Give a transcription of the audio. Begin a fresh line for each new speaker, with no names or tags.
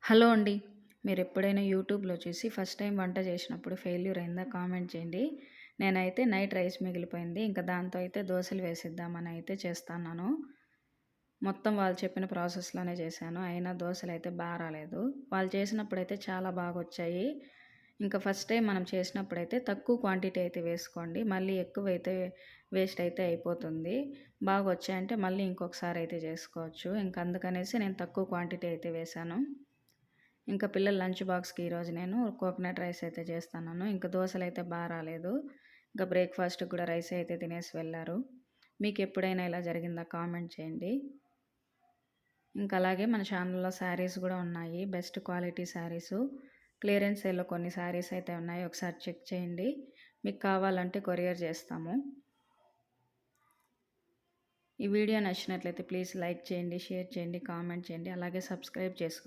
Hello అండి. మీరెప్పుడైనా యూట్యూబ్‌లో చూసి ఫస్ట్ టైం వంట చేసినప్పుడు ఫెయిల్యూర్ అయిందా కామెంట్ చేయండి. నేనైతే నైట్ రైస్ మిగిలిపోయింది. ఇంకా దాంతో అయితే దోసలు వేసిద్దామని అయితే చేస్తన్నాను. మొత్తం వాళ్ళు చెప్పిన ప్రాసెస్‌లోనే చేశాను. అయినా దోసలైతే రాలేదు. వాళ్ళు చేసినప్పుడైతే చాలా బాగొచ్చాయి. ఇంకా ఫస్ట్ టైం మనం చేసినప్పుడైతే తక్కువ క్వాంటిటీ అయితే వేసుకోండి. మళ్ళీ ఎక్కువైతే వేస్ట్ అయితే అయిపోతుంది. బాగొచ్చాయంటే మళ్ళీ ఇంకొకసారి అయితే చేసుకోవచ్చు. ఇంక అందుకనేసి నేను తక్కువ క్వాంటిటీ అయితే వేశాను. ఇంకా పిల్లల లంచ్ బాక్స్‌కి ఈరోజు నేను కోకోనట్ రైస్ అయితే చేస్తన్నాను. ఇంక దోసలైతే రాలేదు. ఇంకా బ్రేక్‌ఫాస్ట్‌కి కూడా రైసే అయితే తినేసి వెళ్లారు. మీకెప్పుడైనా ఇలా జరిగిందా కామెంట్ చేయండి. ఇంకా అలాగే మన ఛానల్‌లో శారీస్ గూడా ఉన్నాయి. Best quality saris. క్లియరెన్స్ సేల్‌లో కొన్ని శారీస్ అయితే ఉన్నాయి. ఒకసారి చెక్ చేయండి. మీకు కావాలంటే కొరియర్ చేస్తాము. ఈ వీడియో నచ్చినట్లయితే ప్లీజ్ లైక్ చేయండి, షేర్ చేయండి, కామెంట్ చేయండి. అలాగే సబ్స్క్రైబ్ చేసుకోండి.